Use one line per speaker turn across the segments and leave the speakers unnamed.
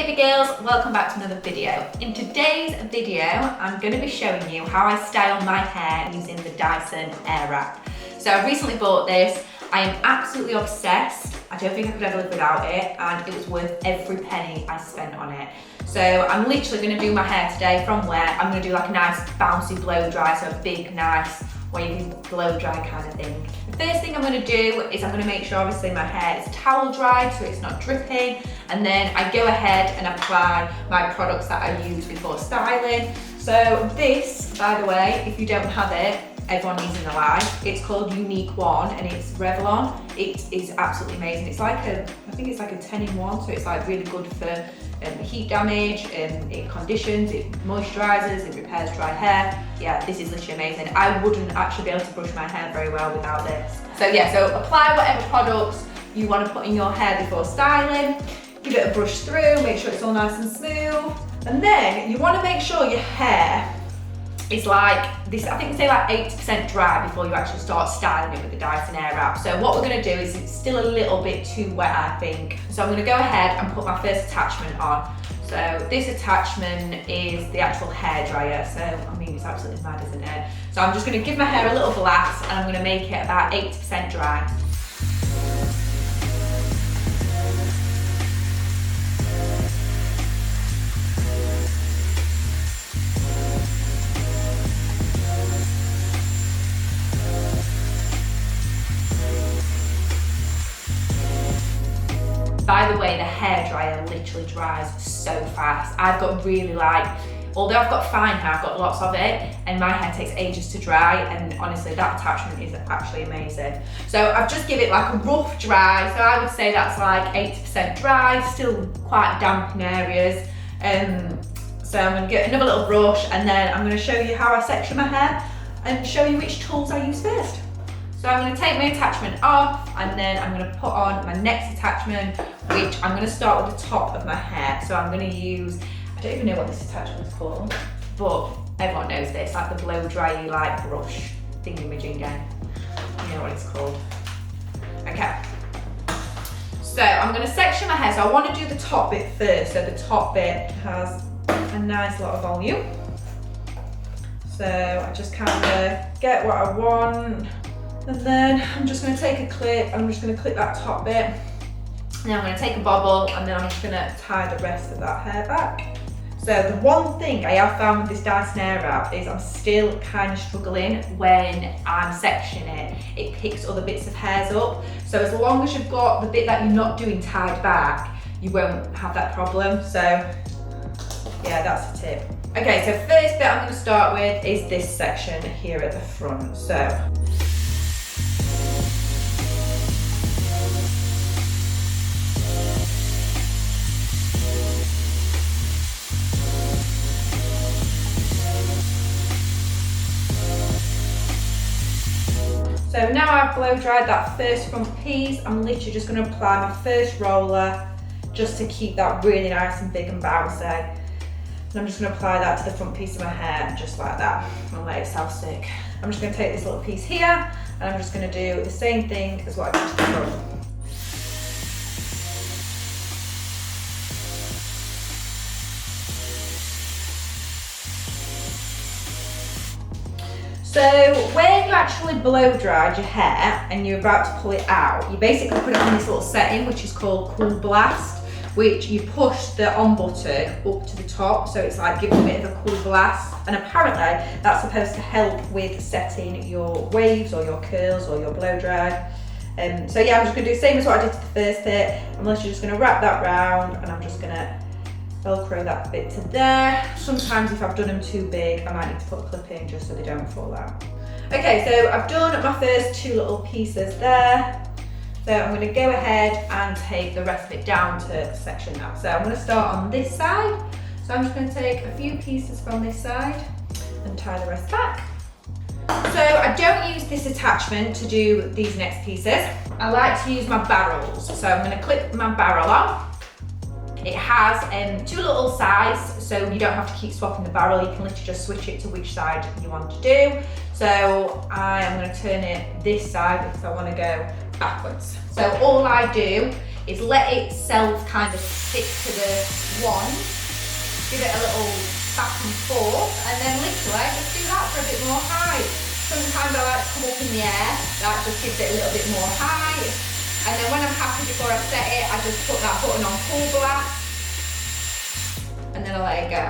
baby girls, welcome back to another video. In today's video, I'm going to be showing you how I style my hair using the Dyson Airwrap. So I recently bought this. I am absolutely obsessed. I don't think I could ever live without it, and it was worth every penny I spent on it. So I'm literally going to do my hair today from where I'm going to do like a nice bouncy blow dry, so a big nice wavy blow dry kind of thing. The first thing I'm going to do is I'm going to make sure obviously my hair is towel dried so it's not dripping, and then I go ahead and apply my products that I use before styling. So this, by the way, if you don't have it, everyone needs in their life. It's called Unique One and it's Revlon. It is absolutely amazing. It's like I think it's like a 10-in-1, so it's like really good for heat damage, it conditions, it moisturizes, it repairs dry hair. Yeah, this is literally amazing. I wouldn't actually be able to brush my hair very well without this. So yeah, so apply whatever products you want to put in your hair before styling. Give it a brush through, make sure it's all nice and smooth. And then you want to make sure your hair is like this, I think say like 80% dry before you actually start styling it with the Dyson Airwrap. So what we're going to do is it's still a little bit too wet, I think. So I'm going to go ahead and put my first attachment on. So this attachment is the actual hairdryer. So I mean, it's absolutely mad, isn't it? So I'm just going to give my hair a little blast and I'm going to make it about 80% dry. By the way, the hairdryer literally dries so fast. I've got really although I've got fine hair, I've got lots of it, and my hair takes ages to dry, and honestly, that attachment is actually amazing. So I've just given it like a rough dry, so I would say that's like 80% dry, still quite damp in areas. So I'm gonna get another little brush, and then I'm gonna show you how I section my hair, and show you which tools I use first. So I'm going to take my attachment off, and then I'm going to put on my next attachment, which I'm going to start with the top of my hair. So I'm going to use, I don't even know what this attachment is called, but everyone knows this, like the blow dry like brush thingy-majinga. You know what it's called. Okay. So I'm going to section my hair. So I want to do the top bit first. So the top bit has a nice lot of volume. So I just kind of get what I want. And then I'm just going to take a clip, I'm just going to clip that top bit. And then I'm going to take a bobble, and then I'm just going to tie the rest of that hair back. So the one thing I have found with this Dyson Airwrap is I'm still kind of struggling when I'm sectioning it. It picks other bits of hairs up. So as long as you've got the bit that you're not doing tied back, you won't have that problem. So yeah, that's the tip. Okay, so first bit I'm going to start with is this section here at the front. So now I've blow dried that first front piece, I'm literally just going to apply my first roller just to keep that really nice and big and bouncy. And I'm just going to apply that to the front piece of my hair, just like that, and let it self-stick. I'm just going to take this little piece here, and I'm just going to do the same thing as what I did to the front. So when you actually blow dried your hair and you're about to pull it out, you basically put it on this little setting which is called Cool Blast, which you push the on button up to the top, so it's like giving a bit of a cool blast, and apparently that's supposed to help with setting your waves or your curls or your blow dry. So yeah, I'm just going to do the same as what I did to the first bit. I'm literally just going to wrap that round, and I'm just going to Velcro that bit to there. Sometimes if I've done them too big, I might need to put a clip in just so they don't fall out. Okay, so I've done my first two little pieces there. So I'm going to go ahead and take the rest of it down to section that. So I'm going to start on this side. So I'm just going to take a few pieces from this side and tie the rest back. So I don't use this attachment to do these next pieces. I like to use my barrels. So I'm going to clip my barrel on. It has two little sides, so you don't have to keep swapping the barrel. You can literally just switch it to which side you want to do. So I am going to turn it this side because I want to go backwards. So all I do is let it self kind of stick to the wand, give it a little back and forth, and then literally just do that for a bit more height. Sometimes I like to come up in the air, that just gives it a little bit more height. And then when I'm happy before I set it, I just put that button on full blast, and then I let it go.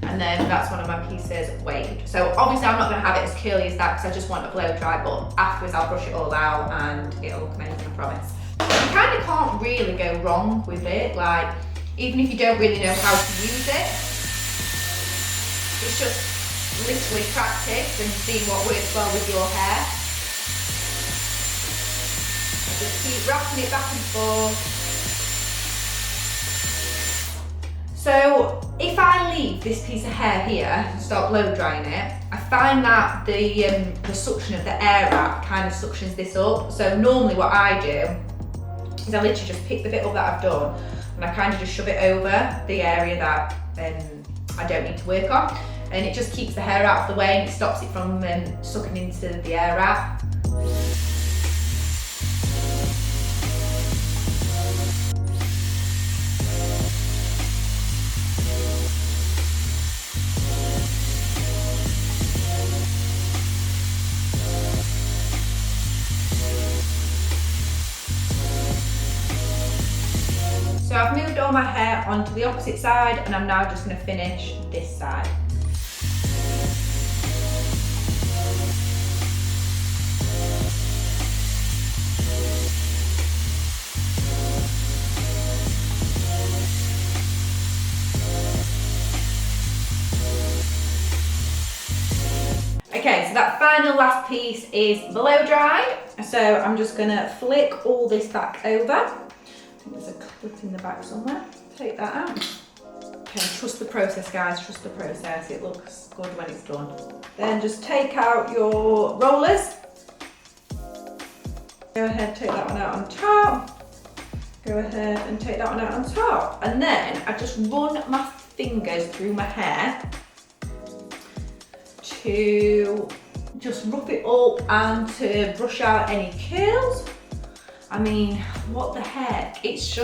And then that's one of my pieces waved. So obviously I'm not gonna have it as curly as that because I just want a blow dry, but afterwards I'll brush it all out and it'll look amazing, I promise. You kind of can't really go wrong with it, like, even if you don't really know how to use it, it's just literally practice and see what works well with your hair. I just keep wrapping it back and forth. So if I leave this piece of hair here and start blow drying it, I find that the suction of the air wrap kind of suctions this up. So normally what I do is I literally just pick the bit up that I've done and I kind of just shove it over the area that I don't need to work on, and it just keeps the hair out of the way and it stops it from sucking into the air wrap. So I've moved all my hair onto the opposite side and I'm now just going to finish this side. Okay, so that final last piece is blow dried. So I'm just going to flick all this back over. There's a clip in the back somewhere. Take that out. Okay, trust the process, guys, trust the process. It looks good when it's done. Then just take out your rollers. Go ahead, take that one out on top. Go ahead and take that one out on top. And then I just run my fingers through my hair to just rough it up and to brush out any curls. I mean, what the heck? It's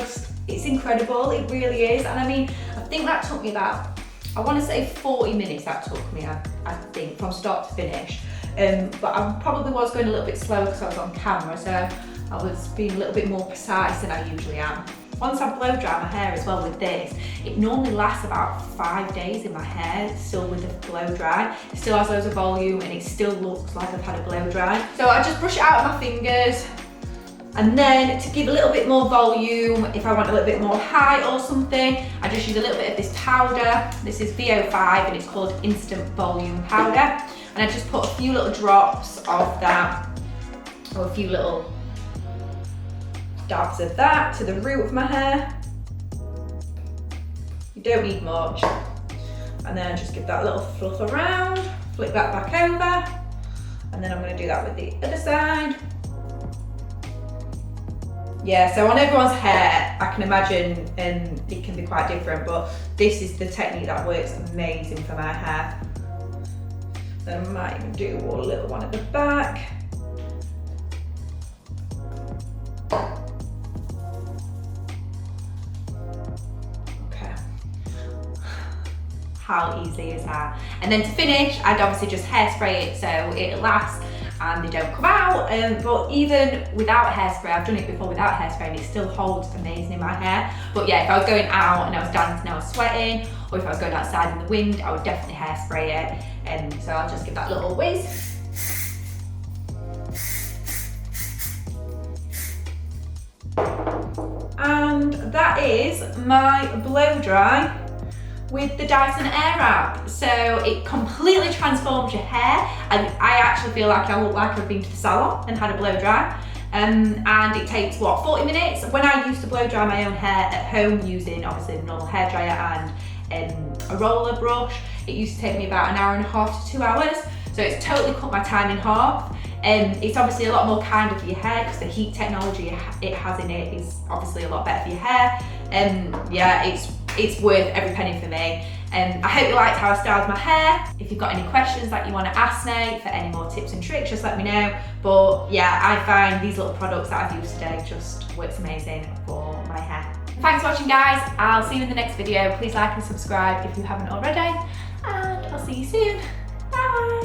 incredible, it really is. And I mean, I think that took me about, I want to say 40 minutes that took me, I think, from start to finish. But I probably was going a little bit slow because I was on camera, so I was being a little bit more precise than I usually am. Once I blow dry my hair as well with this, it normally lasts about 5 days in my hair, still with the blow dry. It still has loads of volume and it still looks like I've had a blow dry. So I just brush it out with my fingers. And then to give a little bit more volume, if I want a little bit more height or something, I just use a little bit of this powder. This is VO5 and it's called Instant Volume Powder. And I just put a few little drops of that, or a few little dabs of that to the root of my hair. You don't need much. And then just give that a little fluff around, flip that back over. And then I'm gonna do that with the other side. Yeah, so on everyone's hair, I can imagine it can be quite different, but this is the technique that works amazing for my hair. Then I might even do a little one at the back. Okay. How easy is that? And then to finish, I'd obviously just hairspray it so it lasts and they don't come out, but even without hairspray, I've done it before without hairspray and it still holds amazing in my hair. But yeah, if I was going out and I was dancing, I was sweating, or if I was going outside in the wind, I would definitely hairspray it. And so I'll just give that little whiz. And that is my blow dry with the Dyson Airwrap. So it completely transforms your hair, and I actually feel like I look like I've been to the salon and had a blow dry. And it takes, what, 40 minutes? When I used to blow dry my own hair at home using obviously a normal hairdryer and a roller brush, it used to take me about 1.5 to 2 hours. So it's totally cut my time in half. It's obviously a lot more kinder for your hair because the heat technology it has in it is obviously a lot better for your hair. Yeah, it's worth every penny for me. I hope you liked how I styled my hair. If you've got any questions that you want to ask me for any more tips and tricks, just let me know. But yeah, I find these little products that I've used today just works amazing for my hair. Thanks for watching, guys. I'll see you in the next video. Please like and subscribe if you haven't already, and I'll see you soon. Bye.